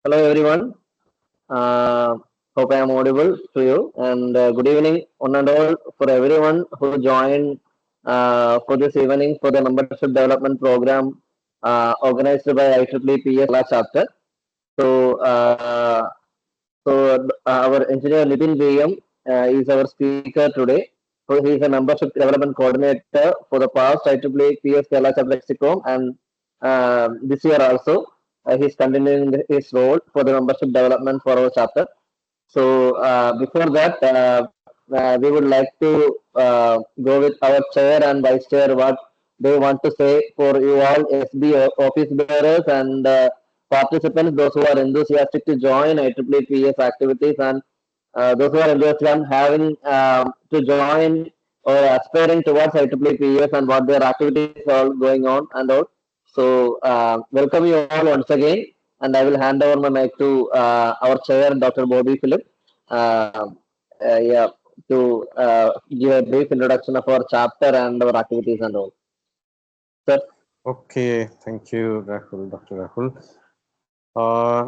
Hello everyone. Hope I am audible to you. And good evening, one and all, for everyone who joined for this evening for the membership development program organized by IEEE PES chapter. So, our engineer Nithin is our speaker today. So he is a membership development coordinator for the past IEEE PS Kerala chapter Lexicon, and this year also he is continuing his role for the membership development for our chapter. So before that, we would like to go with our chair and vice chair what they want to say for you all SB office bearers and participants, those who are enthusiastic to join IEEE PS activities, and those who are enthusiastic and having to join or aspiring towards IEEE PS and what their activities are going on and all. So welcome you all once again, and I will hand over my mic to our chair, Dr. Bobby Philip, uh, yeah, to give a brief introduction of our chapter and our activities and all. Sir. Okay, thank you, Rahul, Dr. Rahul.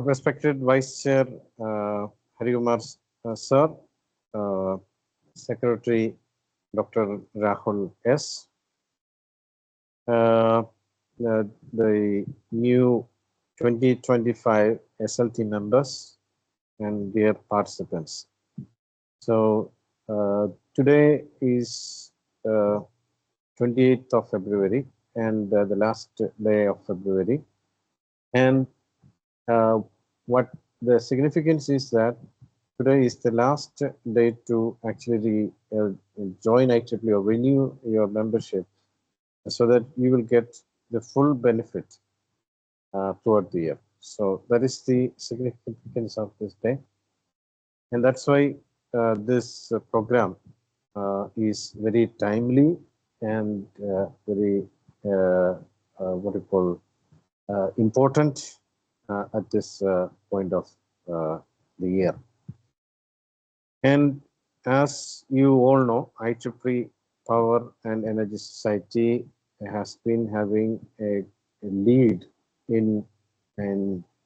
Respected Vice Chair Harikumar Sir, uh, Secretary Dr. Rahul S., uh, the new 2025 SLT members, and dear participants. So today is 28th of February and the last day of February. And what the significance is that today is the last day to actually join IEEE or renew your membership so that you will get the full benefit throughout the year. So that is the significance of this day. And that's why this program is very timely and very what you call important at this point of the year. And as you all know, IEEE Power and Energy Society has been having a lead in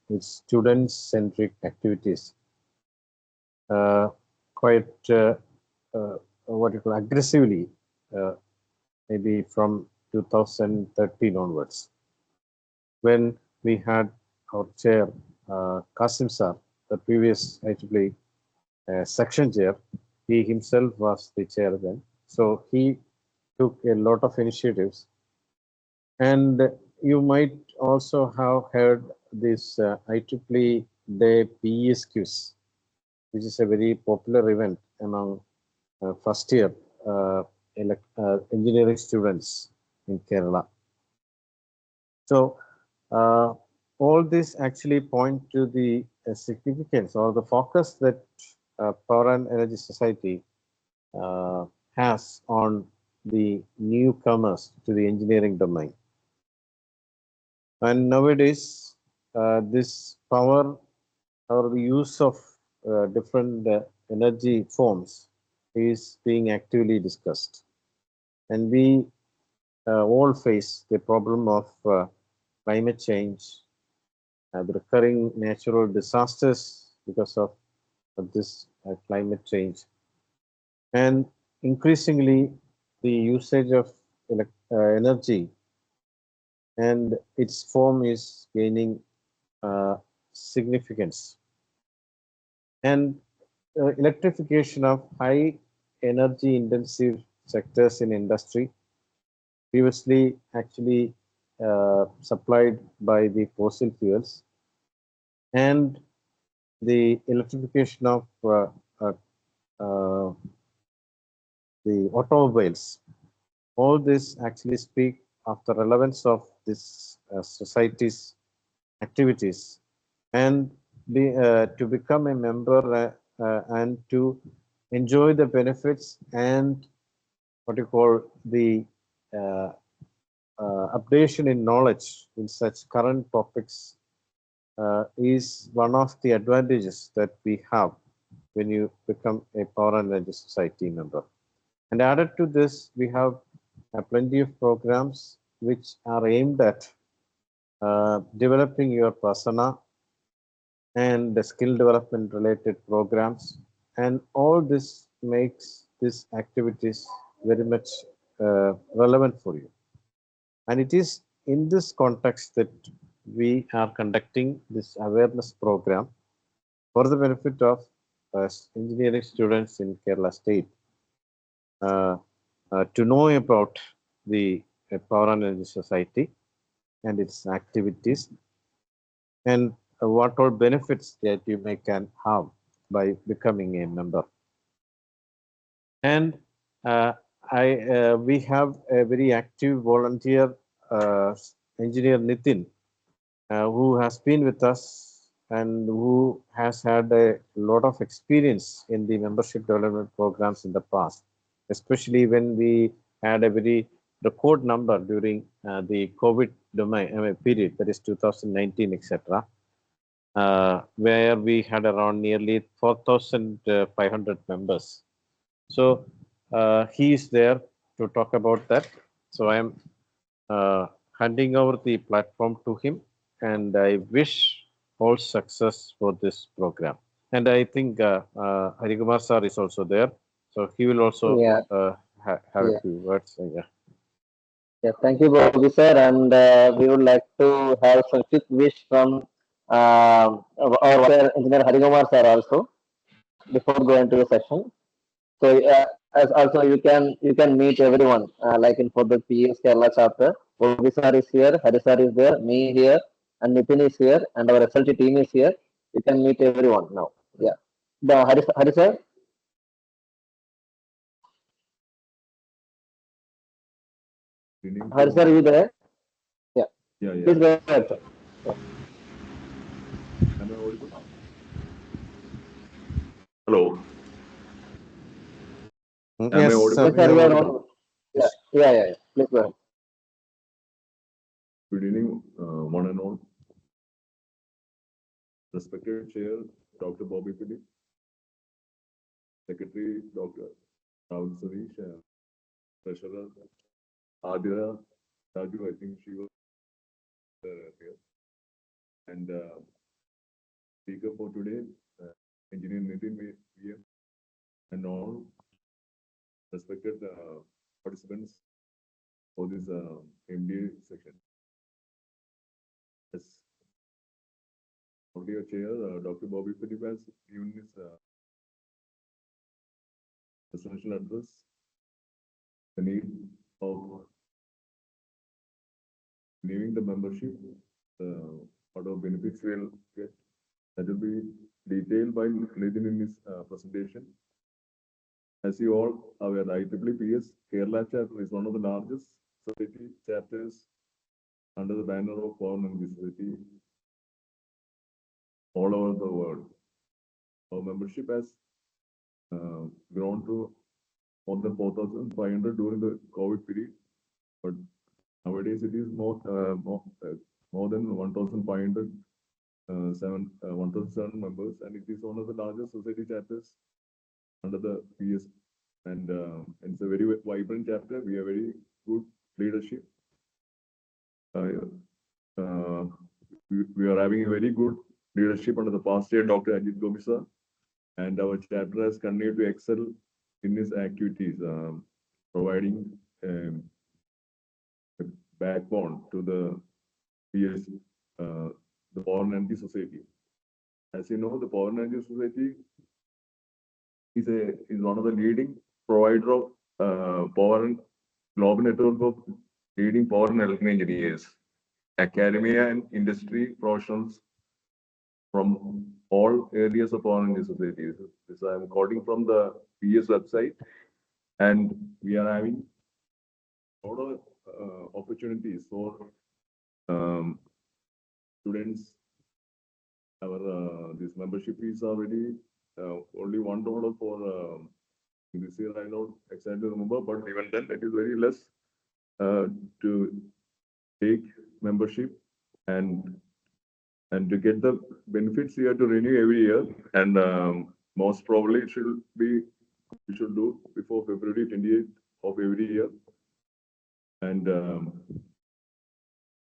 its student-centric activities quite what you call aggressively, maybe from 2013 onwards, when we had our chair, Qasim Sir, the previous IEEE section chair. He himself was the chair then. So he took a lot of initiatives. And you might also have heard this IEEE Day PES quiz, which is a very popular event among first year engineering students in Kerala. So all this actually point to the significance or the focus that Power and Energy Society has on the newcomers to the engineering domain. And nowadays, this power or the use of different energy forms is being actively discussed. And we all face the problem of climate change, the recurring natural disasters because of this climate change, and increasingly the usage of energy and its form is gaining significance. And electrification of high energy intensive sectors in industry, previously actually supplied by the fossil fuels, and the electrification of uh, the automobiles. All this actually speak of the relevance of this society's activities, and to become a member and to enjoy the benefits and what you call the uh, updation in knowledge in such current topics is one of the advantages that we have when you become a Power and Energy Society member. And added to this, we have plenty of programs which are aimed at developing your persona and the skill development related programs, and all this makes these activities very much relevant for you. And it is in this context that we are conducting this awareness program for the benefit of engineering students in Kerala State uh, to know about the Power and Energy Society and its activities, and what all benefits that you may can have by becoming a member. And uh, we have a very active volunteer, uh, engineer Nithin, who has been with us and who has had a lot of experience in the membership development programs in the past, especially when we had a very record number during the COVID period, that is 2019, etc., where we had around nearly 4,500 members. So he is there to talk about that. So I am handing over the platform to him, and I wish all success for this program. And I think Harikumar sir is also there, so he will also Yeah, have a yeah, few words. Yeah. yeah. Thank you, Bobby sir, and we would like to have some quick wish from our engineer Harikumar sir also before going to the session. So as also you can meet everyone like in for the PS Kerala chapter. Bobby sir is here, Hari sir is there, me here, and Nithin is here, and our SLT team is here. You can meet everyone now. Yeah. The Hari sir, Meaning Hari to sir, you there? Yeah. yeah, yeah. Please go ahead, sir. Yeah. Am I audible? Hello. Am I Yes, sir, Yes, audible? sir, you are you are audible. on. Yeah, Yes. yeah, yeah, yeah. Please go ahead. Good evening, one and all. Respected Chair, Dr. Bobby Philip, Secretary, Dr. Rahul Sarish, Treasurer, Adira, Raju, I think she was here, and speaker for today, Engineer Nithin VM, and all respected participants for this MBA session. As our chair, Dr. Bobby Philip has given his presidential address, the need of leaving the membership, what are benefits we'll get. That will be detailed by Nithin in his presentation. As you all are aware, the IEEE PES Kerala chapter is one of the largest society chapters under the banner of Foreign and Society all over the world. Our membership has grown to more than 4,500 during the COVID period, but nowadays it is more than 1,500 1,007 members, and it is one of the largest society chapters under the PS. And it's a very vibrant chapter. We have very good leadership. Uh, we are having a very good leadership under the past year, Dr. Ajit Gomisa, and our chapter has continued to excel in its activities, providing a backbone to the PS, the Power and Energy Society. As you know, the Power and Energy Society is one of the leading provider of power and global network of leading power and electrical engineers, academia and industry professionals from all areas of power and energy society. This I am quoting from the PS website, and we are having a lot of opportunities for um, students. Our this membership fees are already only $1 for this year. I don't exactly remember, but even then it is very less to take membership, and to get the benefits you have to renew every year, and most probably it should be we should do before February 28th of every year, and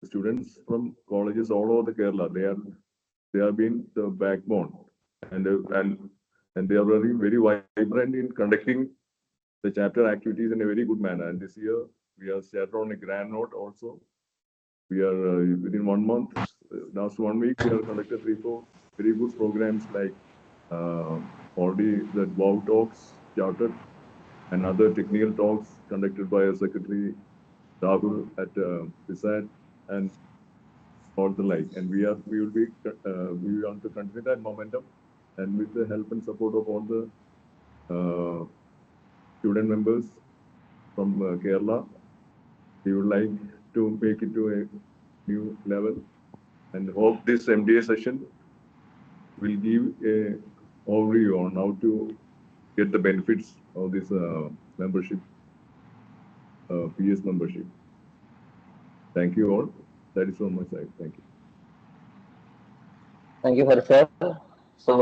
students from colleges all over the Kerala, they are they have been the backbone, and they are very vibrant in conducting the chapter activities in a very good manner. And this year we have started on a grand note also. We are within 1 month, last 1 week, we have conducted 3-4 very good programs like already the WOW talks chartered and other technical talks conducted by our Secretary Rahul at PISAT and all the like. And we want to continue that momentum, and with the help and support of all the student members from Kerala, we would like to make it to a new level, and hope this MDA session will give a overview on how to get the benefits of this membership, PS membership. Thank you all. That is from my side. Thank you. Thank you, sir. So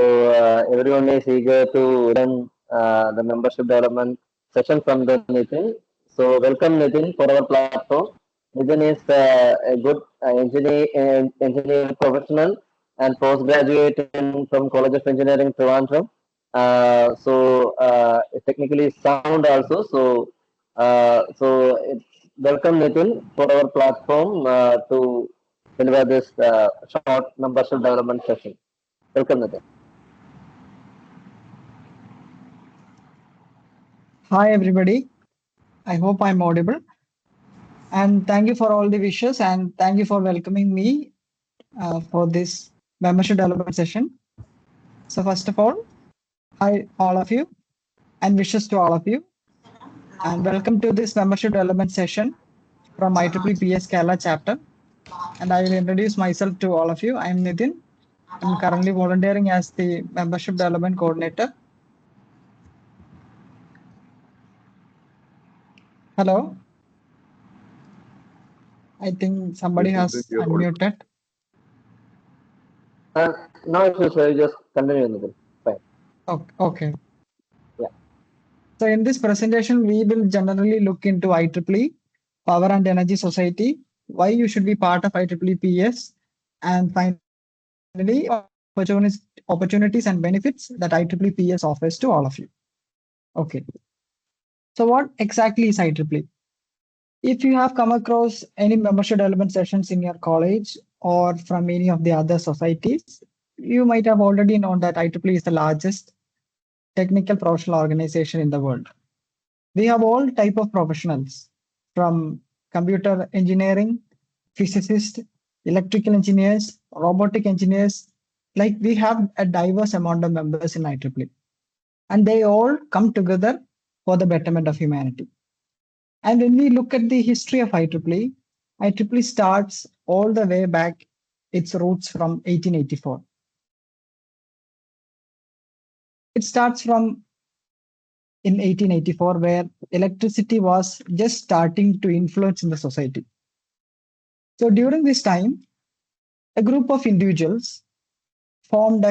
everyone is eager to learn the membership development session from the Nithin. So welcome Nithin for our platform. Nithin is a good engineer professional and postgraduate from College of Engineering Trivandrum. Technically sound also. It's welcome Nithin for our platform to deliver this short membership development session. Welcome, Nithin. Hi, everybody. I hope I'm audible. And thank you for all the wishes and thank you for welcoming me for this membership development session. So first of all, hi all of you and wishes to all of you. And welcome to this membership development session from IEEE PES Kerala chapter. And I will introduce myself to all of you. I am Nithin. I'm currently volunteering as the membership development coordinator. Hello. I think somebody Yes, has you're audible. unmuted. No issues, sir. Just continue, Nithin. Fine. Okay. Yeah. So in this presentation, we will generally look into IEEE, Power and Energy Society, why you should be part of IEEE PS, and finally, opportunities and benefits that IEEE PS offers to all of you. Okay. So what exactly is IEEE? If you have come across any membership development sessions in your college or from any of the other societies, you might have already known that IEEE is the largest technical professional organization in the world. We have all type of professionals from computer engineering, physicists, electrical engineers, robotic engineers. Like we have a diverse amount of members in IEEE, and they all come together for the betterment of humanity. And when we look at the history of IEEE, IEEE starts all the way back its roots from 1884. It starts from in 1884, where electricity was just starting to influence in the society. So during this time, a group of individuals formed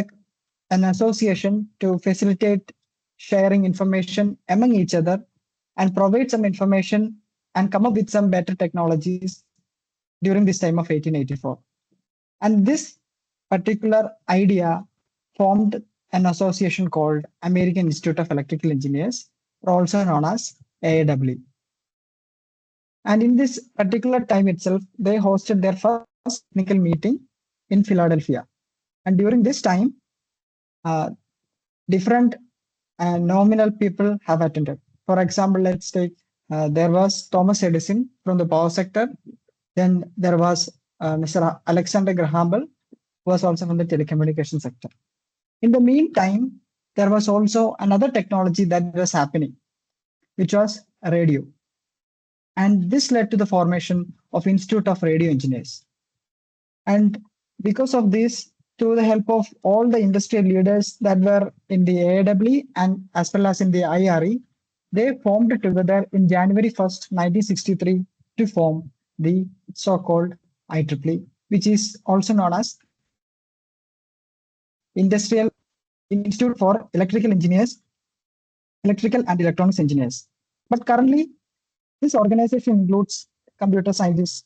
an association to facilitate sharing information among each other and provide some information and come up with some better technologies during this time of 1884. And this particular idea formed an association called American Institute of Electrical Engineers, or also known as AIEE. And in this particular time itself, they hosted their first technical meeting in Philadelphia. And during this time, different nominal people have attended. For example, let's take there was Thomas Edison from the power sector. Then there was Mr. Alexander Graham Bell, who was also from the telecommunication sector. In the meantime, there was also another technology that was happening, which was radio. And this led to the formation of Institute of Radio Engineers. And because of this, through the help of all the industrial leaders that were in the AIEE and as well as in the IRE, they formed together in January 1st, 1963 to form the so-called IEEE, which is also known as Industrial Institute for Electrical Engineers, Electrical and Electronics Engineers. But currently, this organization includes computer scientists,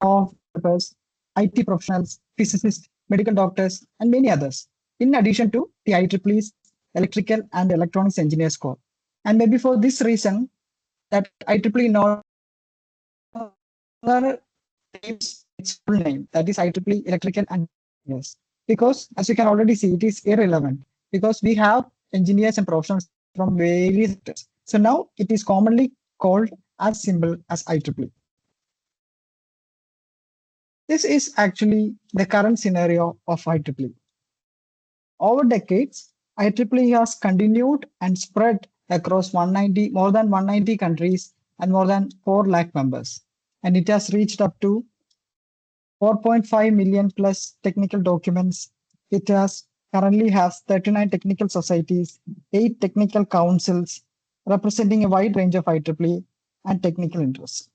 developers, IT professionals, physicists, medical doctors, and many others, in addition to the IEEE's Electrical and Electronics Engineers Corps. And maybe for this reason, that IEEE no longer names its full name, that is IEEE Electrical and Engineers. Because as you can already see, it is irrelevant because we have engineers and professionals from various sectors. So now it is commonly called as simple as IEEE. This is actually the current scenario of IEEE. Over decades, IEEE has continued and spread across more than 190 countries and more than 4 lakh members. And it has reached up to 4.5 million plus technical documents. It currently has 39 technical societies, 8 technical councils, representing a wide range of IEEE and technical interests.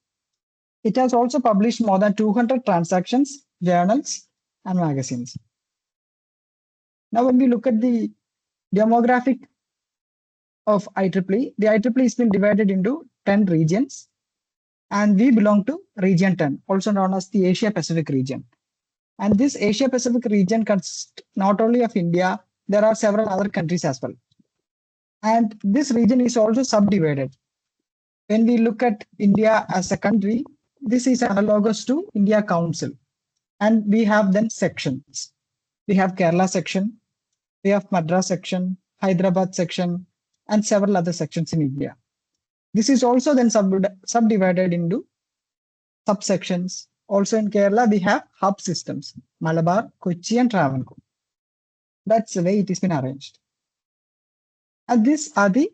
It has also published more than 200 transactions, journals, and magazines. Now, when we look at the demographic of IEEE, the IEEE has been divided into 10 regions, and we belong to region 10, also known as the Asia Pacific region. And this Asia Pacific region consists not only of India, there are several other countries as well. And this region is also subdivided. When we look at India as a country, this is analogous to India Council. And we have then sections. We have Kerala section, we have Madras section, Hyderabad section, and several other sections in India. This is also then subdivided into subsections. Also in Kerala, we have hub systems, Malabar, Kochi, and Travancore. That's the way it has been arranged. And these are the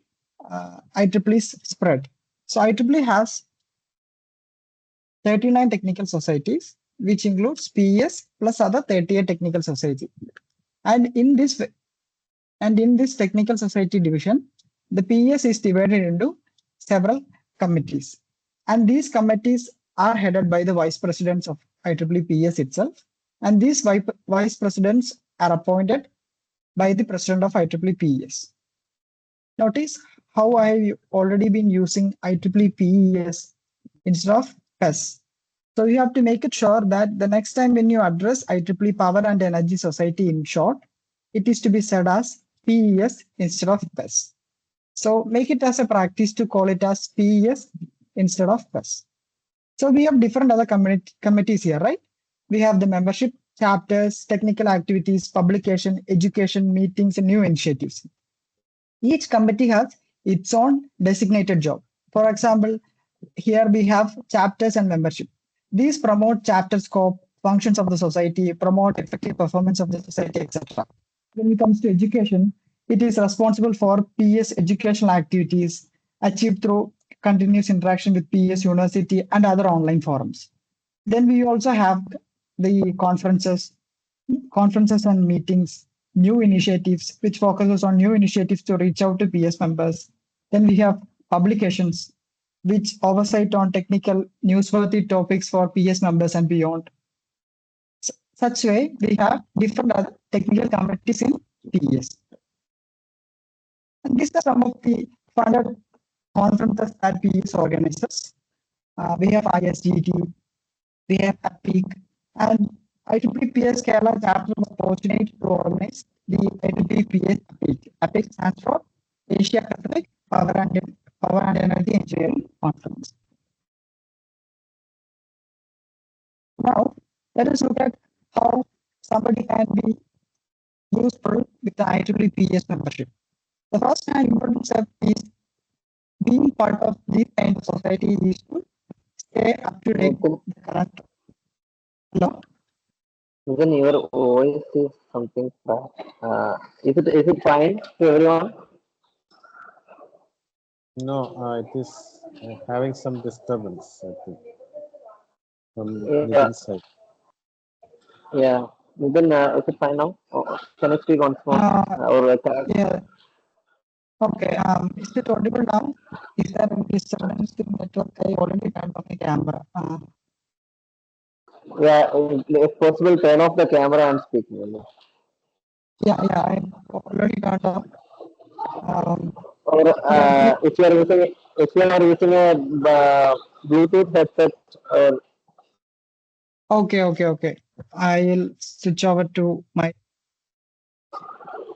IEEE's spread. So IEEE has 39 technical societies, which includes PES plus other 38 technical societies. And in this technical society division, the PES is divided into several committees. And these committees are headed by the vice presidents of IEEE PES itself. And these vice presidents are appointed by the president of IEEE PES. Notice how I have already been using IEEE PES instead of PES. So you have to make it sure that the next time when you address IEEE Power and Energy Society in short, it is to be said as PES instead of PES. So make it as a practice to call it as PES instead of PES. So we have different other committees here, right? We have the membership, chapters, technical activities, publication, education, meetings, and new initiatives. Each committee has its own designated job. For example, here we have chapters and membership. These promote chapter scope, functions of the society, promote effective performance of the society, etc. When it comes to education, it is responsible for PES educational activities achieved through continuous interaction with PES University and other online forums. Then we also have the conferences and meetings, new initiatives, which focuses on new initiatives to reach out to PES members. Then we have publications, which oversight on technical newsworthy topics for PES members and beyond. Such way, we have different other technical committees in PES. And these are some of the funded conferences that PES organizes. We have ISGT, we have APIC, and IEEE PES Kerala chapter was fortunate to organize the IEEE PES APIC. APIC stands for Asia Pacific Power and Energy Engineering Conference. Now, let us look at how somebody can be useful with the IEEE PES membership. The first and important step is being part of this kind of society is to stay up to date with the current law. Even your voice is something bad. Is it fine to everyone? No, it is having some disturbance, I think, from Yeah, Nithin's side. yeah. Then is it fine now? Can I speak once more? Yeah. Okay. Is it audible now? Is there any disturbance in network? I already turned off the camera. Yeah, if possible, turn off the camera and speak. Yeah, I already turned off. Or if you are using a Bluetooth headset, or Okay. I'll switch over to my.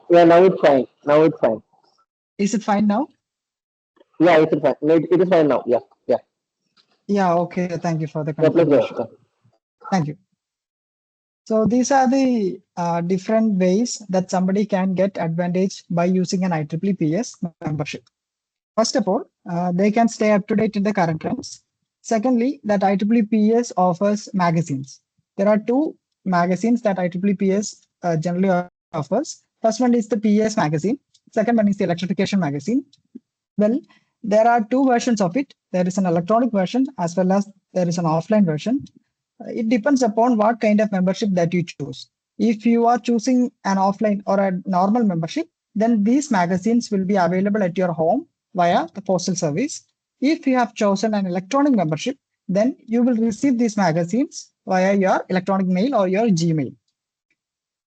Yeah, now it's fine. Now it's fine. Is it fine now? Yeah, it's fine. No, it is fine now. Yeah, yeah. Yeah, okay. Thank you for the Yeah, please go confirmation. ahead. Thank you. So these are the different ways that somebody can get advantage by using an IEEE PS membership. First of all, they can stay up to date in the current trends. Secondly, that IEEE PS offers magazines. There are two magazines that IEEE PS generally offers. First one is the PS magazine. Second one is the electrification magazine. Well, there are two versions of it. There is an electronic version as well as there is an offline version. It depends upon what kind of membership that you choose. If you are choosing an offline or a normal membership, then these magazines will be available at your home via the postal service. If you have chosen an electronic membership, then you will receive these magazines via your electronic mail or your Gmail.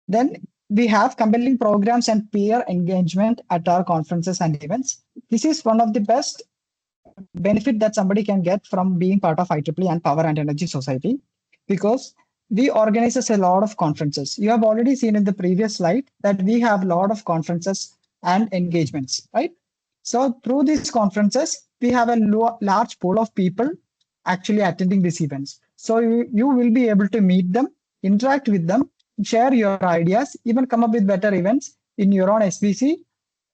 Then we have compelling programs and peer engagement at our conferences and events. This is one of the best benefit that somebody can get from being part of IEEE and Power and Energy Society because we organize a lot of conferences. You have already seen in the previous slide that we have a lot of conferences and engagements, right? So through these conferences, we have a large pool of people actually attending these events. So you will be able to meet them, interact with them, share your ideas, even come up with better events in your own SBC,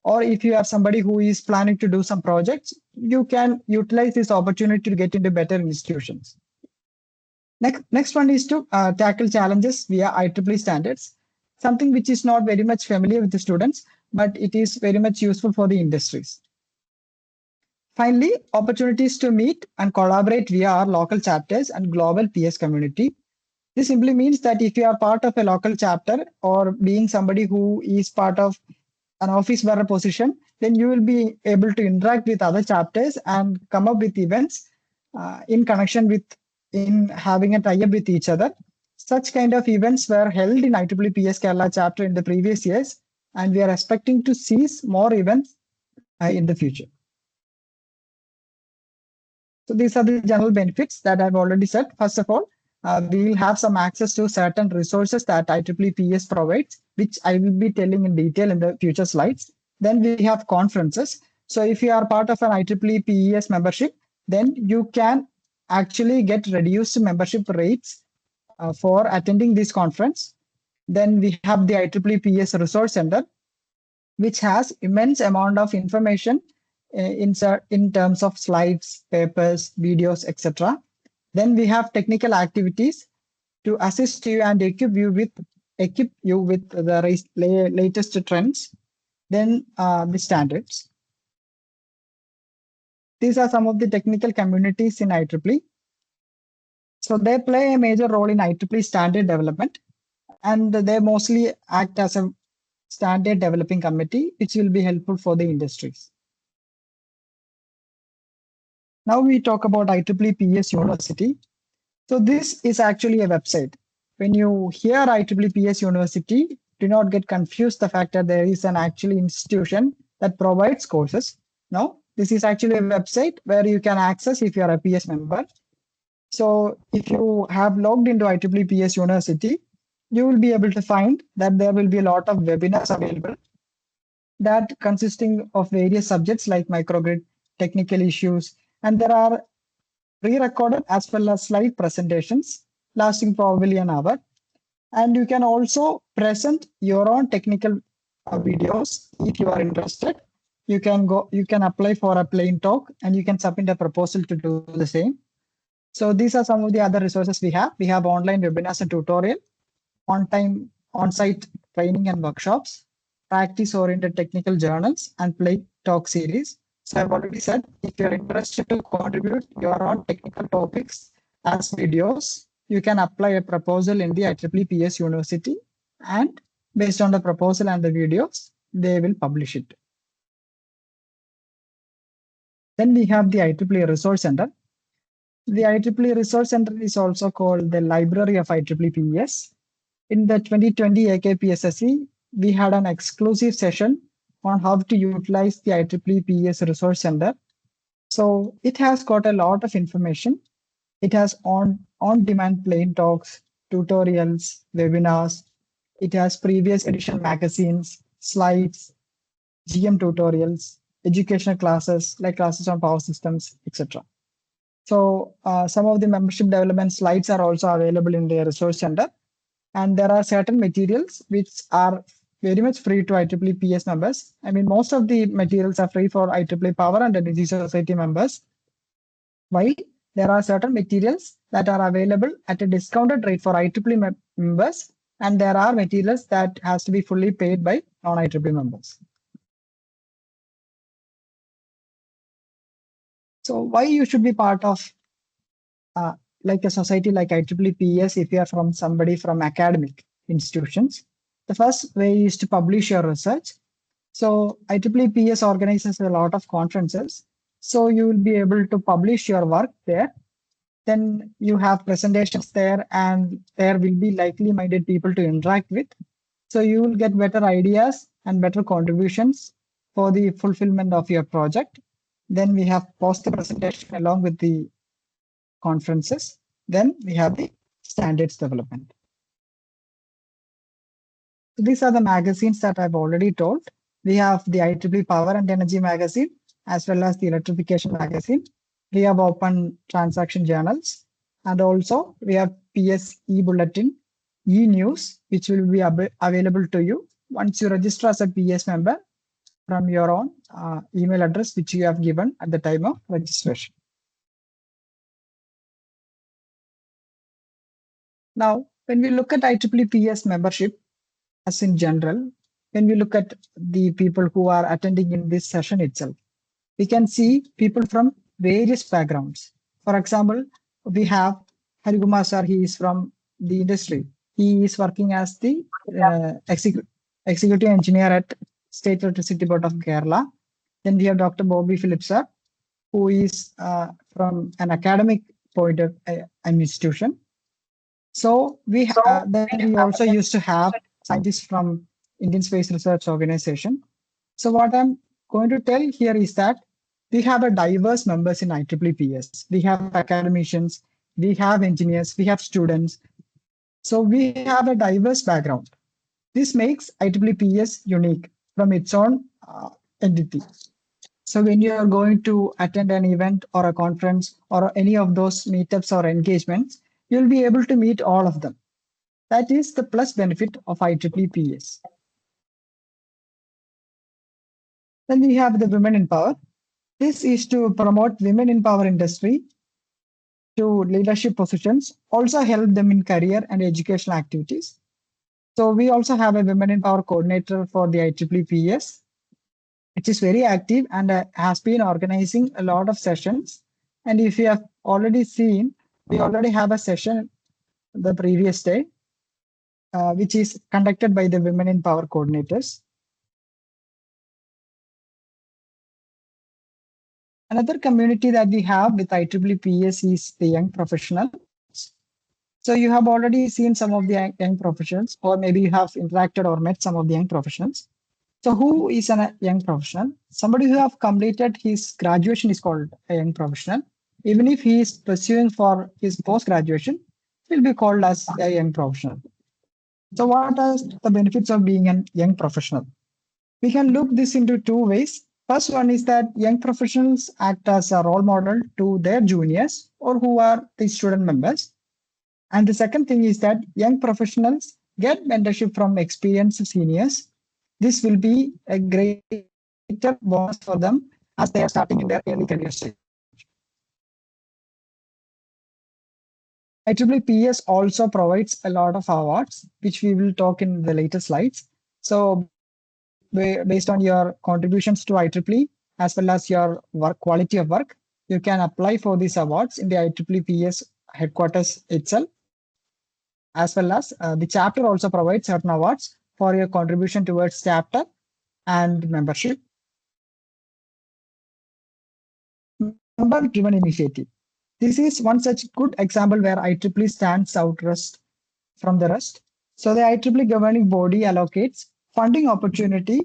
or if you have somebody who is planning to do some projects, you can utilize this opportunity to get into better institutions. Next one is to tackle challenges via IEEE standards, something which is not very much familiar with the students, but it is very much useful for the industries. Finally, opportunities to meet and collaborate via our local chapters and global PS community. This simply means that if you are part of a local chapter or being somebody who is part of an office bearer position, then you will be able to interact with other chapters and come up with events in connection with in having a tie-up with each other. Such kind of events were held in IEEE PS Kerala chapter in the previous years, and we are expecting to see more events in the future. So these are the general benefits that I've already said. First of all, we will have some access to certain resources that IEEE PS provides, which I will be telling in detail in the future slides. Then we have conferences. So if you are part of an IEEE PES membership, then you can actually get reduced membership rates for attending this conference. Then we have the IEEE PS Resource Center, which has immense amount of information in terms of slides, papers, videos, etc. Then we have technical activities to assist you and equip you with the latest trends. Then the standards. These are some of the technical communities in IEEE. So they play a major role in IEEE standard development, and they mostly act as a standard developing committee, which will be helpful for the industries. Now we talk about IEEE PS University. So this is actually a website. When you hear IEEE PS University, do not get confused the fact that there is an actual institution that provides courses. No, this is actually a website where you can access if you are a PS member. So if you have logged into IEEE PS University, you will be able to find that there will be a lot of webinars available that consisting of various subjects like microgrid, technical issues, and there are pre-recorded as well as slide presentations lasting probably an hour. And you can also present your own technical videos if you are interested. You can apply for a plain talk and you can submit a proposal to do the same. So these are some of the other resources we have. We have online webinars and tutorial, on-site training and workshops, practice-oriented technical journals, and play talk series. So I've already said, if you're interested to contribute your own technical topics as videos, you can apply a proposal in the IEEE PS University, and based on the proposal and the videos, they will publish it. Then we have the IEEE Resource Center. The IEEE Resource Center is also called the Library of IEEE PES. In the 2020 AKPSSE, we had an exclusive session on how to utilize the IEEE PES Resource Center. So it has got a lot of information. It has on-demand plain talks, tutorials, webinars. It has previous edition magazines, slides, GM tutorials, educational classes like classes on power systems, etc. So some of the membership development slides are also available in the resource center. And there are certain materials which are very much free to IEEE PS members. I mean, most of the materials are free for IEEE Power and Energy Society members. While there are certain materials that are available at a discounted rate for IEEE members, and there are materials that has to be fully paid by non-IEEE members. So why you should be part of like a society like IEEE PES if you are from somebody from academic institutions? The first way is to publish your research. So IEEE PES organizes a lot of conferences. So you will be able to publish your work there. Then you have presentations there, and there will be likely minded people to interact with. So you will get better ideas and better contributions for the fulfillment of your project. Then we have post the presentation along with the conferences. Then we have the standards development. So these are the magazines that I've already told. We have the IEEE Power and Energy magazine, as well as the Electrification magazine. We have open transaction journals, and also we have PS e-bulletin, e-news, which will be available to you once you register as a PS member from your own email address, which you have given at the time of registration. Now, when we look at IEEE PS membership, as in general, when we look at the people who are attending in this session itself, we can see people from various backgrounds. For example, we have Harikumar sir, he is from the industry. He is working as the executive engineer at State Electricity Board of Kerala. Then we have Dr. Bobby Phillips sir, who is from an academic point of an institution. So then we also used to have scientists from Indian Space Research Organization. So what I'm going to tell here is that we have a diverse members in IEEE PS. We have academicians, we have engineers, we have students. So we have a diverse background. This makes IEEE PS unique from its own entity. So when you are going to attend an event or a conference or any of those meetups or engagements, you'll be able to meet all of them. That is the plus benefit of IEEE PS. Then we have the Women in Power. This is to promote women in power industry to leadership positions, also help them in career and educational activities. So we also have a Women in Power coordinator for the IEEE PS, which is very active and has been organizing a lot of sessions. And if you have already seen, we already have a session the previous day, which is conducted by the Women in Power coordinators. Another community that we have with IEEE PS is the young professionals. So you have already seen some of the young professionals, or maybe you have interacted or met some of the young professionals. So who is a young professional? Somebody who have completed his graduation is called a young professional. Even if he is pursuing for his post-graduation, he will be called as a young professional. So what are the benefits of being a young professional? We can look this into two ways. First one is that young professionals act as a role model to their juniors or who are the student members. And the second thing is that young professionals get mentorship from experienced seniors. This will be a greater bonus for them as they are starting in their early career stage. IEEE PS also provides a lot of awards, which we will talk in the later slides. So based on your contributions to IEEE, as well as your work quality of work, you can apply for these awards in the IEEE PS headquarters itself, as well as the chapter also provides certain awards for your contribution towards chapter and membership. Member-driven initiative. This is one such good example where IEEE stands out from the rest. So the IEEE governing body allocates funding opportunity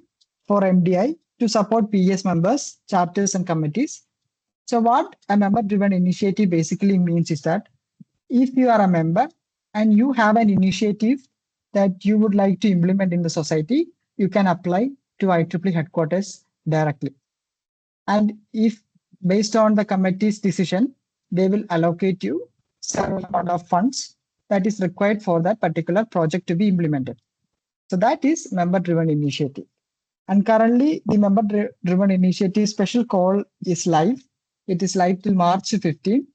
for MDI to support PS members, chapters, and committees. So what a member-driven initiative basically means is that if you are a member, and you have an initiative that you would like to implement in the society, you can apply to IEEE headquarters directly. And if based on the committee's decision, they will allocate you certain amount of funds that is required for that particular project to be implemented. So that is member-driven initiative. And currently, the member-driven initiative special call is live. It is live till March 15,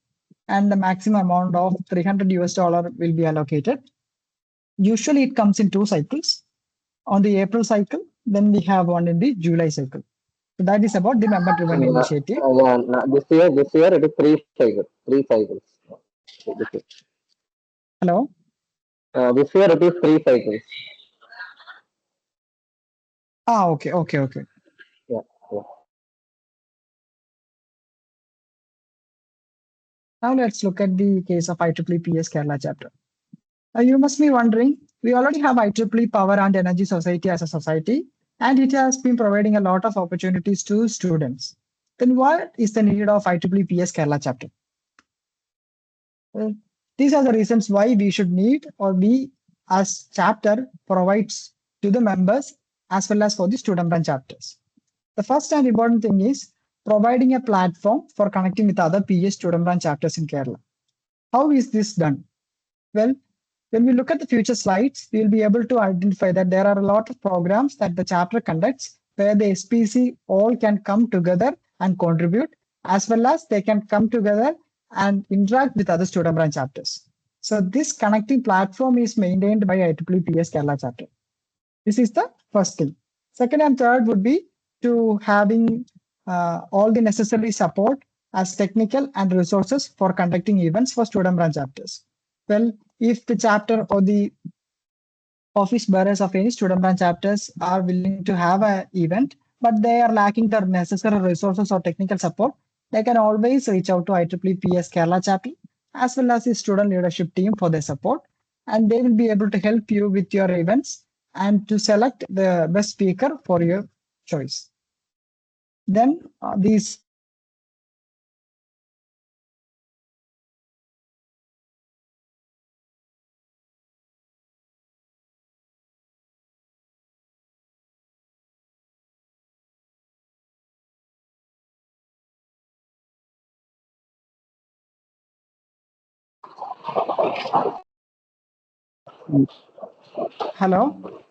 and the maximum amount of $300 will be allocated. Usually, it comes in 2 cycles. On the April cycle, then we have one in the July cycle. So that is about the member-driven initiative. This year it is 3 cycles. This year. Hello. This year it is 3 cycles. Okay. Yeah, yeah. Now let's look at the case of IEEE PS Kerala chapter. Now you must be wondering, we already have IEEE Power and Energy Society as a society, and it has been providing a lot of opportunities to students. Then what is the need of IEEE PS Kerala chapter? Well, these are the reasons why we should need, or we as chapter provides to the members as well as for the student branch chapters. The first and important thing is providing a platform for connecting with other PS student branch chapters in Kerala. How is this done? Well, when we look at the future slides, we will be able to identify that there are a lot of programs that the chapter conducts where the SPC all can come together and contribute, as well as they can come together and interact with other student branch chapters. So this connecting platform is maintained by IEEE PS Kerala chapter. This is the first thing. Second and third would be to having all the necessary support as technical and resources for conducting events for student branch chapters. Well, if the chapter or the office bearers of any student branch chapters are willing to have an event, but they are lacking the necessary resources or technical support, they can always reach out to IEEE PS Kerala chapter as well as the student leadership team for their support, and they will be able to help you with your events and to select the best speaker for your choice. Then these hello,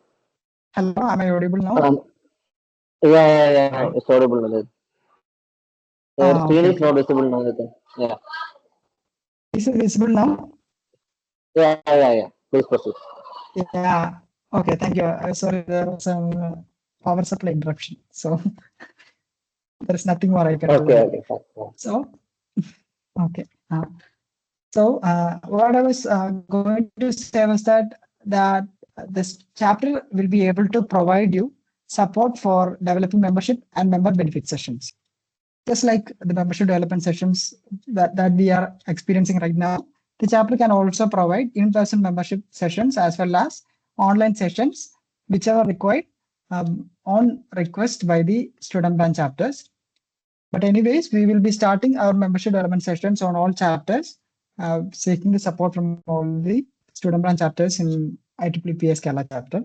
am I audible now? Yeah. It's audible, Nithin. Your screen is Okay. not visible now, Nithin. Yeah. Is it visible now? Yeah. Please proceed. Yeah. Okay. Thank you. Sorry, there was some power supply interruption. So there's nothing more I can do Okay, now. okay, fine. So, okay. What I was going to say was that this chapter will be able to provide you support for developing membership and member benefit sessions. Just like the membership development sessions that we are experiencing right now, the chapter can also provide in-person membership sessions as well as online sessions, whichever required on request by the student branch chapters. But anyways, we will be starting our membership development sessions on all chapters, seeking the support from all the student branch chapters in IEEE PS Kerala chapter.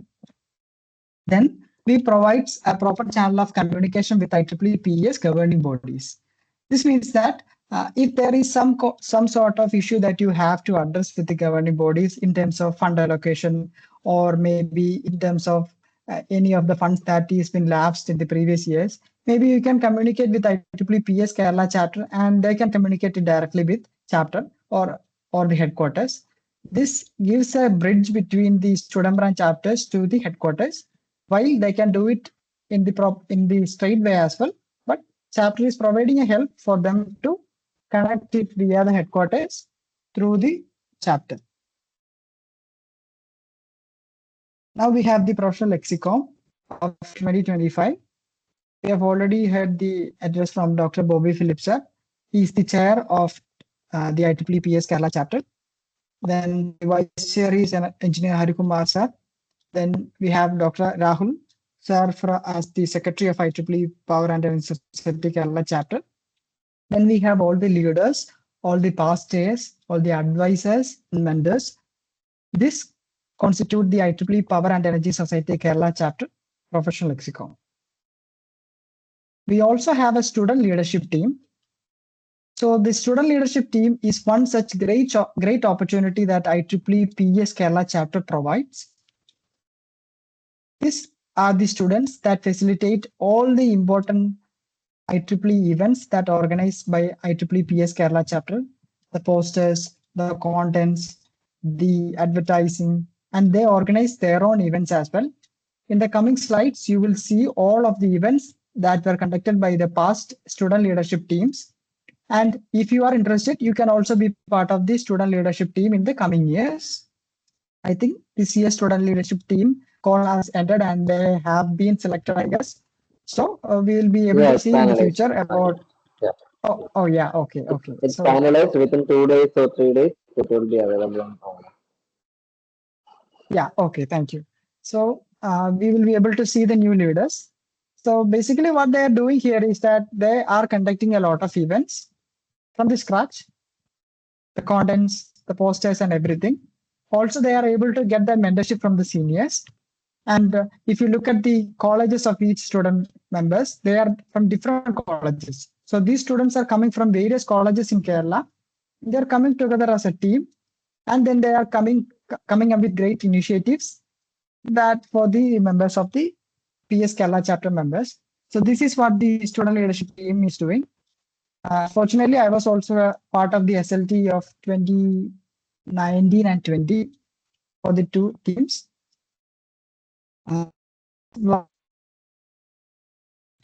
Then we provide a proper channel of communication with IEEE PES governing bodies. This means that if there is some sort of issue that you have to address with the governing bodies in terms of fund allocation, or maybe in terms of any of the funds that has been lapsed in the previous years, maybe you can communicate with IEEE PS Kerala chapter, and they can communicate it directly with chapter or the headquarters. This gives a bridge between the student branch chapters to the headquarters, while they can do it in the straight way as well, but chapter is providing a help for them to connect it via the headquarters through the chapter. Now we have the professional lexicon of 2025. We have already heard the address from Dr. Bobby Phillips, sir. He is the chair of the IEEE PS Kerala chapter. Then the vice chair is Engineer Harikumar, sir. Then we have Dr. Rahul, sir, as the secretary of IEEE Power and Energy Society Kerala chapter. Then we have all the leaders, all the past chairs, all the advisors and mentors. This constitute the IEEE Power and Energy Society Kerala chapter professional lexicon. We also have a student leadership team. So the student leadership team is one such great opportunity that IEEE PES Kerala chapter provides. These are the students that facilitate all the important IEEE events that are organized by IEEE PES Kerala chapter, the posters, the contents, the advertising, and they organize their own events as well. In the coming slides, you will see all of the events that were conducted by the past student leadership teams. And if you are interested, you can also be part of the student leadership team in the coming years. I think this year's student leadership team call has ended and they have been selected, I guess. So we will be able Yeah, to it's see in the finalized. future about. Yeah. Oh yeah, okay, okay. It's So finalized within 2 days or 3 days. It will be available on. yeah, okay, thank you. So we will be able to see the new leaders. So basically what they are doing here is that they are conducting a lot of events from the scratch, the contents, the posters and everything. Also, they are able to get their mentorship from the seniors. And if you look at the colleges of each student members, they are from different colleges. So these students are coming from various colleges in Kerala. They're coming together as a team, and then they are coming up with great initiatives that for the members of the PS Kerala chapter members. So this is what the student leadership team is doing. Fortunately, I was also a part of the SLT of 2019 and 20 for the two teams. Team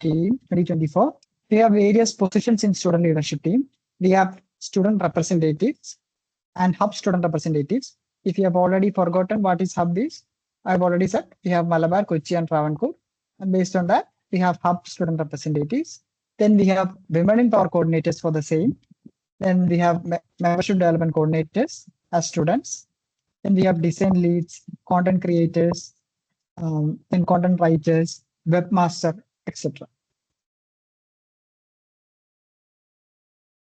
2024. We have various positions in student leadership team. We have student representatives and hub student representatives. If you have already forgotten what is hub is, I've already said we have Malabar, Kochi, and Travancore. And based on that, we have hub student representatives. Then we have women in power coordinators for the same. Then we have membership development coordinators as students. Then we have design leads, content creators, and content writers, webmaster, etc.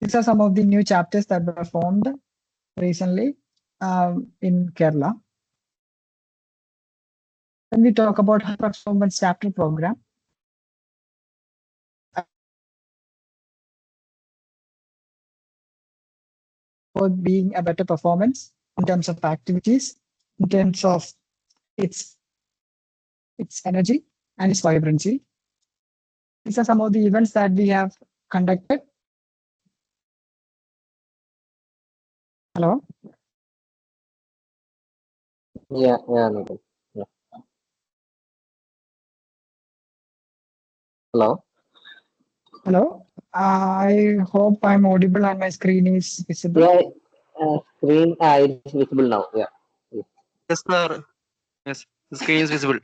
These are some of the new chapters that were formed recently in Kerala. When we talk about high performance chapter program, for being a better performance in terms of activities, in terms of its energy and its vibrancy. These are some of the events that we have conducted. Hello. Yeah, Nithin. Yeah. Hello. Hello. I hope I'm audible and my screen is visible. Yeah, screen. It's visible now. Yeah. Yes, sir. Yes, the screen is visible.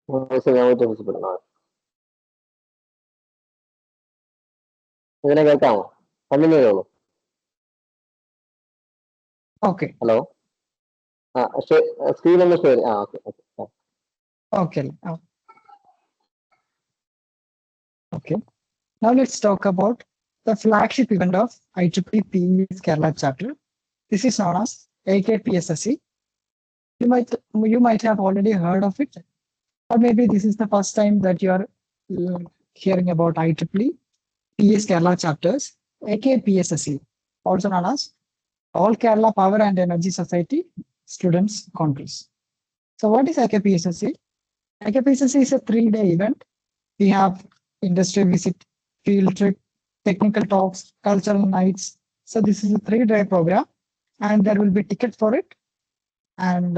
So now it's visible now. ഇതിനെ കേൾക്കാമോ? Continue ചെയ്തോളൂ. Okay. Hello. Screen ഒന്ന് share. Okay okay. Okay. Okay. Now let's talk about the flagship event of IEEE PES Kerala chapter. This is known as AKPSSC. You might have already heard of it, or maybe this is the first time that you are hearing about IEEE PES Kerala chapters. AKPSSC, also known as All Kerala Power and Energy Society Students Congress. So what is AKPSSC? AKPSSC is a 3-day event. We have industry visit, field trip, technical talks, cultural nights. So this is a 3-day program, and there will be ticket for it, and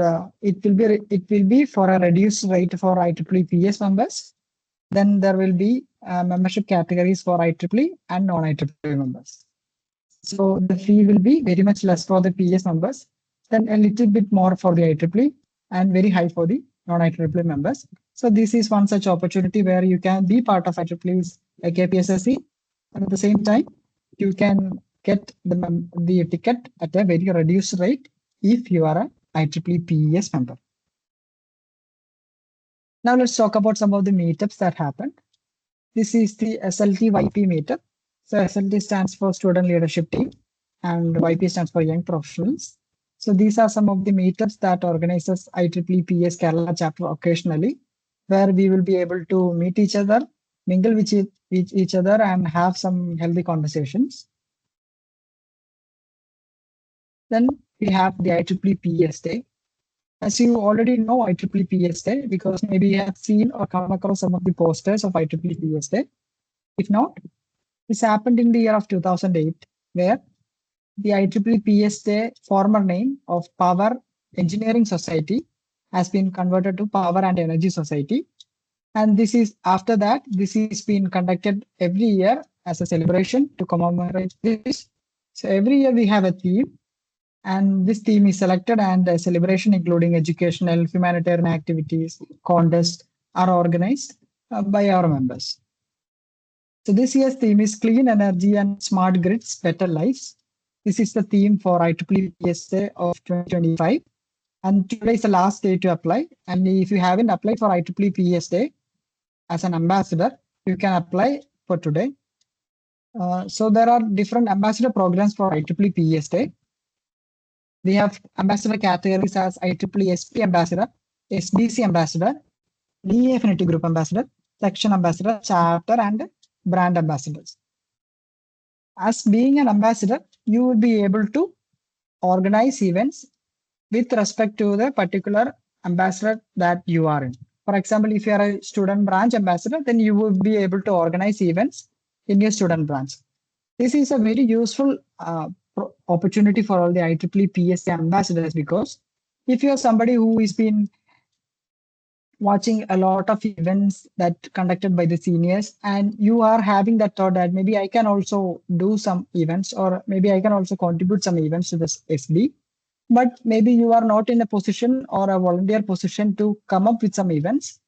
it will be for a reduced rate for IEEE PS members. Then there will be membership categories for IEEE and non-IEEE members. So the fee will be very much less for the PS members, then a little bit more for the IEEE, and very high for the non-IEEE members. So this is one such opportunity where you can be part of IEEE's AKPSSC, and at the same time, you can get the ticket at a very reduced rate if you are a IEEE PES member. Now let's talk about some of the meetups that happened. This is the SLT YP meetup. So SLT stands for Student Leadership Team, and YP stands for Young Professionals. So these are some of the meetups that organizes IEEE PS Kerala chapter occasionally, where we will be able to meet each other, mingle with each other, and have some healthy conversations. Then we have the IEEE PS Day. As you already know IEEE PS Day, because maybe you have seen or come across some of the posters of IEEE PS Day. If not, this happened in the year of 2008, where the IEEE PS Day, former name of Power Engineering Society, has been converted to Power and Energy Society. And this is after that, this is being conducted every year as a celebration to commemorate this. So every year we have a theme, and this theme is selected, and a celebration including educational, humanitarian activities, contests are organized by our members. So this year's theme is Clean Energy and Smart Grids, Better Lives. This is the theme for IEEE PSA of 2025. And today is the last day to apply. And if you haven't applied for IEEE PSA as an ambassador, you can apply for today. So there are different ambassador programs for IEEE PSA. We have ambassador categories as IEEE SP ambassador, SBC ambassador, DE Affinity Group ambassador, section ambassador, chapter, and brand ambassadors. As being an ambassador, you will be able to organize events with respect to the particular ambassador that you are in. For example, if you are a student branch ambassador, then you will be able to organize events in your student branch. This is a very useful opportunity for all the IEEE PSA ambassadors, because if you are somebody who has been watching a lot of events that conducted by the seniors, and you are having that thought that maybe I can also do some events, or maybe I can also contribute some events to this SB, but maybe you are not in a position or a volunteer position to come up with some events.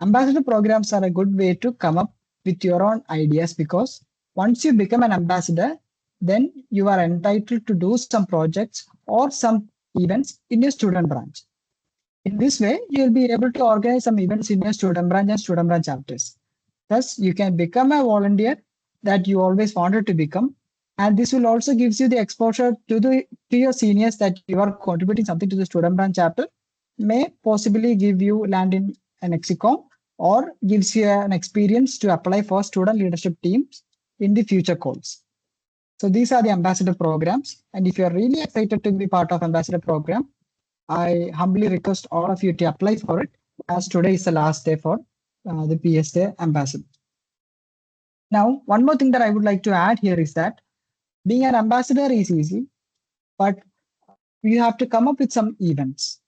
Ambassador programs are a good way to come up with your own ideas, because once you become an ambassador, then you are entitled to do some projects or some events in your student branch. In this way, you will be able to organize some events in your student branch and student branch chapters. Thus, you can become a volunteer that you always wanted to become. And this will also gives you the exposure to your seniors that you are contributing something to the student branch chapter, may possibly give you land in an exicom, or gives you an experience to apply for student leadership teams in the future calls. So these are the ambassador programs. And if you are really excited to be part of ambassador program, I humbly request all of you to apply for it, as today is the last day for the PSA ambassador. Now, one more thing that I would like to add here is that being an ambassador is easy, but you have to come up with some events.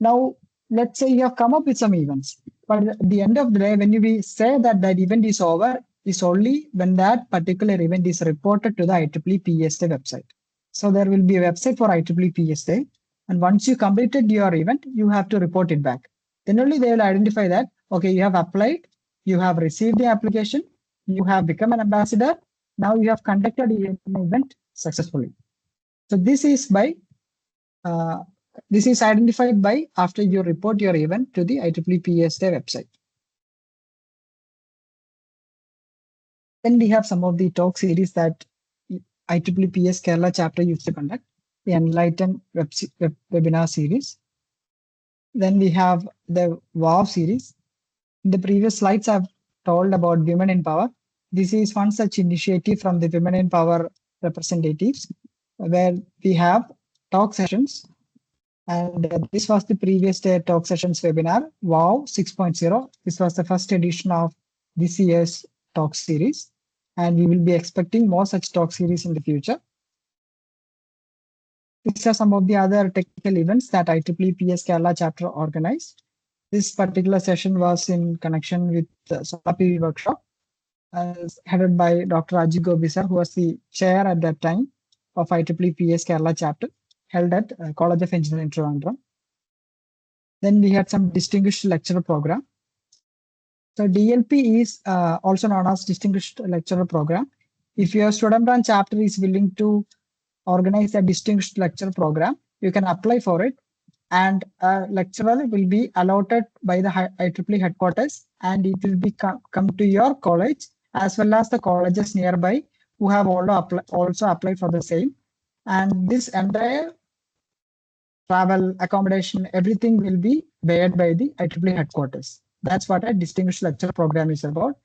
Now, let's say you have come up with some events, but at the end of the day, when we say that that event is over, is only when that particular event is reported to the IEEE PSA website. So there will be a website for IEEE PSA, and once you completed your event, you have to report it back. Then only they will identify that, okay, you have applied, you have received the application, you have become an ambassador, now you have conducted an event successfully. So this is identified by after you report your event to the IEEE PSA website. Then we have some of the talk series that IEEE PS Kerala chapter used to conduct, the Enlighten webinar series. Then we have the WOW series. In the previous slides, I've told about Women in Power. This is one such initiative from the Women in Power representatives, where we have talk sessions. And this was the previous day talk sessions webinar, WOW 6.0. This was the first edition of this year's talk series. And we will be expecting more such talk series in the future. These are some of the other technical events that IEEE PS Kerala chapter organized. This particular session was in connection with the Solar PV workshop, headed by Dr. Ajit Gobi sir, who was the chair at that time of IEEE PS Kerala chapter, held at College of Engineering, Trivandrum. Then we had some distinguished lecturer program. So DLP is also known as Distinguished Lecturer Program. If your student branch chapter is willing to organize a distinguished lecture program, you can apply for it, and a lecturer will be allotted by the IEEE headquarters, and it will be come to your college as well as the colleges nearby who have also applied for the same. And this entire travel, accommodation, everything will be bared by the IEEE headquarters. That's what a distinguished lecture program is about.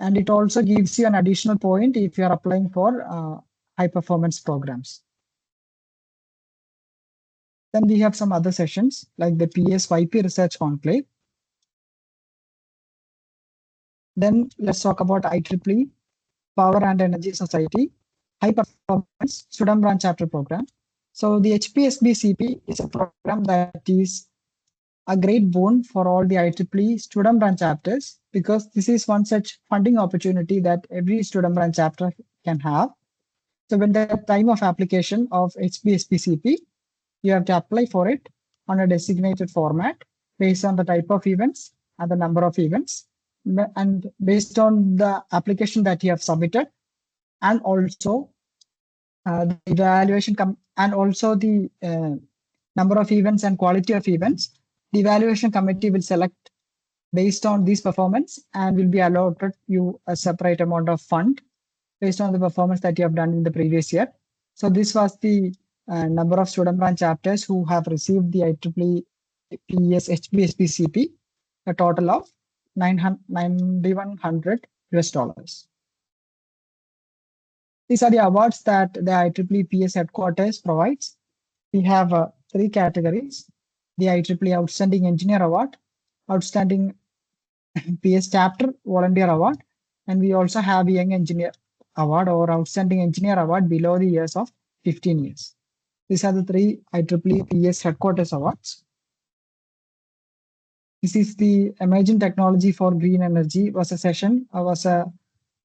And it also gives you an additional point if you are applying for high performance programs. Then we have some other sessions like the PSYP Research Conclave. Then let's talk about IEEE Power and Energy Society High Performance Student Branch Chapter Program. So the HPSBCP is a program that is a great boon for all the IEEE student branch chapters, because this is one such funding opportunity that every student branch chapter can have. So when the time of application of HPSBCP, you have to apply for it on a designated format based on the type of events and the number of events, and based on the application that you have submitted, and also the evaluation and also the number of events and quality of events. The evaluation committee will select based on this performance and will be allotted you a separate amount of fund based on the performance that you have done in the previous year. So this was the number of student branch chapters who have received the IEEE PES HPSBCP, a total of $9,100 US. These are the awards that the IEEE PS headquarters provides. We have 3 categories: the IEEE Outstanding Engineer Award, Outstanding PS Chapter Volunteer Award, and we also have Young Engineer Award or Outstanding Engineer Award below the years of 15 years. These are the 3 IEEE PS headquarters awards. This is the Emerging Technology for Green Energy was a session, was a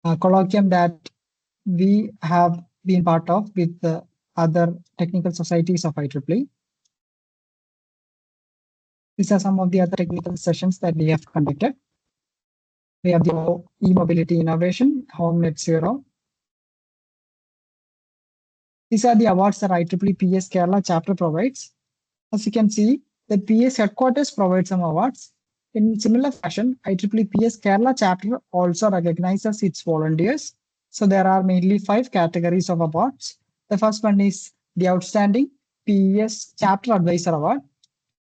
colloquium that we have been part of with the other technical societies of IEEE. These are some of the other technical sessions that we have conducted. We have the e-mobility innovation, home net zero. These are the awards that IEEE PS Kerala chapter provides. As you can see, the PS headquarters provides some awards. In similar fashion, IEEE PS Kerala chapter also recognizes its volunteers. So there are mainly 5 categories of awards. The first one is the Outstanding PES Chapter Advisor Award.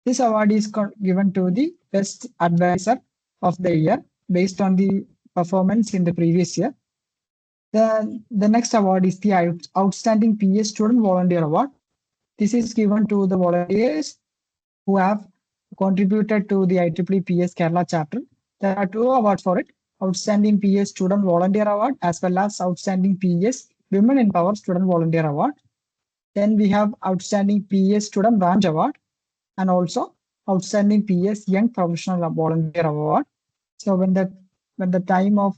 This award is given to the best advisor of the year based on the performance in the previous year. The next award is the Outstanding PS Student Volunteer Award. This is given to the volunteers who have contributed to the IEEE PS Kerala chapter. There are 2 awards for it: Outstanding PS Student Volunteer Award as well as Outstanding PS Women in Power Student Volunteer Award. Then we have Outstanding PS Student Branch Award and also Outstanding PS Young Professional Volunteer Award. So when the time of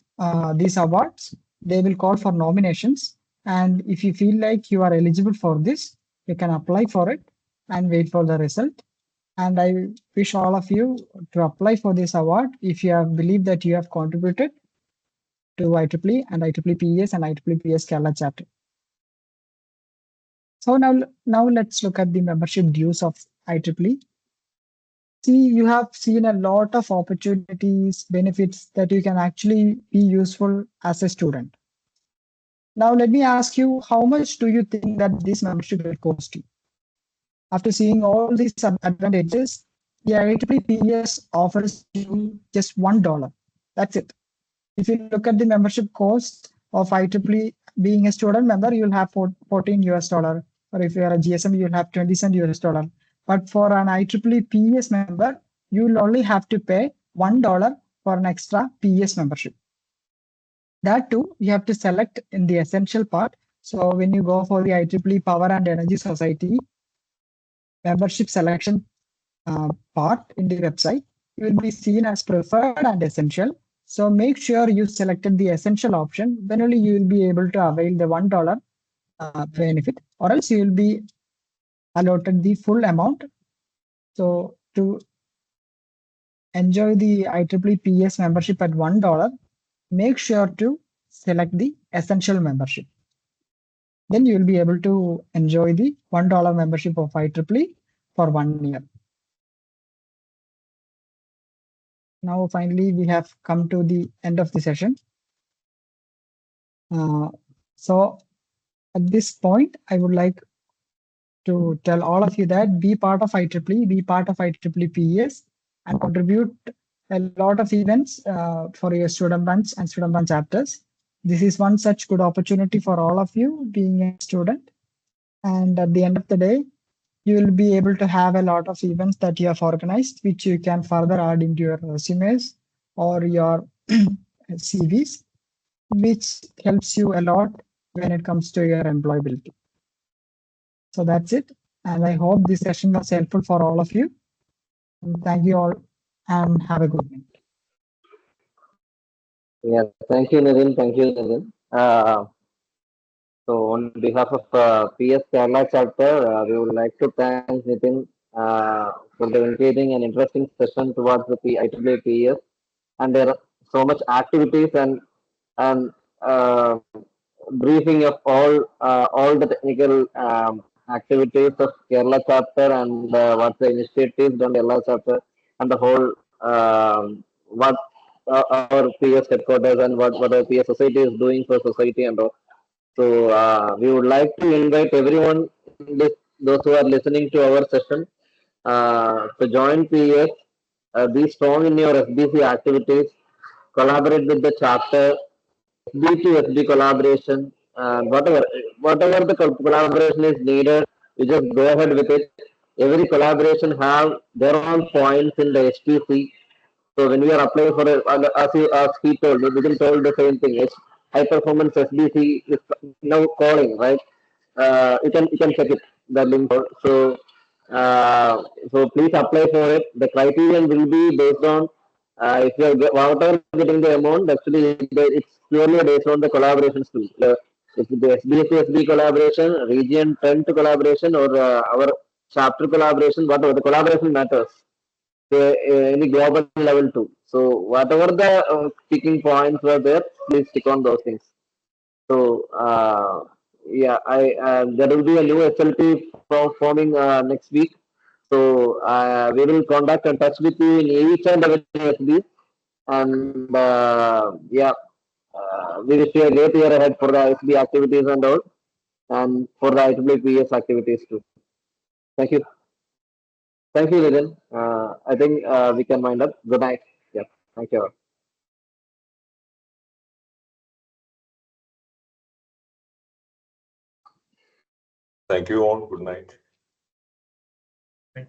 these awards, they will call for nominations. And if you feel like you are eligible for this, you can apply for it and wait for the result. And I wish all of you to apply for this award if you have believed that you have contributed to IEEE and IEEE PES and IEEE PS Kerala chapter. So now let's look at the membership dues of IEEE. See, you have seen a lot of opportunities, benefits that you can actually be useful as a student. Now, let me ask you, how much do you think that this membership will cost you? After seeing all these advantages, the IEEE PS offers you just $1. That's it. If you look at the membership cost of IEEE, being a student member, you'll have 14 US dollar, or if you are a GSM, you'll have 20 cent US dollar. But for an IEEE PS member, you'll only have to pay $1 for an extra PS membership. That too, you have to select in the essential part. So when you go for the IEEE Power and Energy Society membership selection part in the website, you will be seen as preferred and essential. So make sure you selected the essential option. Then only you will be able to avail the $1 benefit, or else you will be allotted the full amount. So to enjoy the IEEE PS membership at $1, make sure to select the essential membership. Then you will be able to enjoy the $1 membership of IEEE for 1 year. Now, finally, we have come to the end of the session. So at this point, I would like to tell all of you that be part of IEEE, be part of IEEE PES, and contribute a lot of events for your student branch and student branch chapters. This is one such good opportunity for all of you being a student. And at the end of the day, you will be able to have a lot of events that you have organized, which you can further add into your resumes or your CVs, which helps you a lot when it comes to your employability. So that's it. And I hope this session was helpful for all of you. And thank you all and have a good night. Yeah, thank you, Nithin. Thank you, Nithin. So, on behalf of PS Kerala chapter, we would like to thank Nithin for the engaging and interesting session towards the IEEE PS. And there are so much activities and briefing of all the technical activities of Kerala chapter and what the initiatives done Kerala chapter and the whole what our PS headquarters and what our PS society is doing for society and all. So we would like to invite everyone, those who are listening to our session, to join PS. Be strong in your SBC activities. Collaborate with the chapter. SB to SB collaboration. Whatever the collaboration is needed, you just go ahead with it. Every collaboration have their own points in the HPC. So when we are applying for as he told, Vijay told the same thing. It's high performance SBC is now calling, right? You can check it the link. So so please apply for it. The criterion will be based on if you are whatever getting the amount. Actually, it's purely based on the collaborations too. It's the SBA to SB collaboration, region 10 to collaboration, or our chapter collaboration. Whatever the collaboration matters any global level too. So whatever the sticking points were there, please stick on those things. So yeah, I there will be a new SLT forming next week. So we will contact and touch with you in each and every SB. And yeah, we wish you a great year ahead for the SB activities and all, and for the IEEE activities too. Thank you. Thank you, Nithin. I think we can wind up. Good night. Yeah. Thank you. Thank you all. Good night. Thank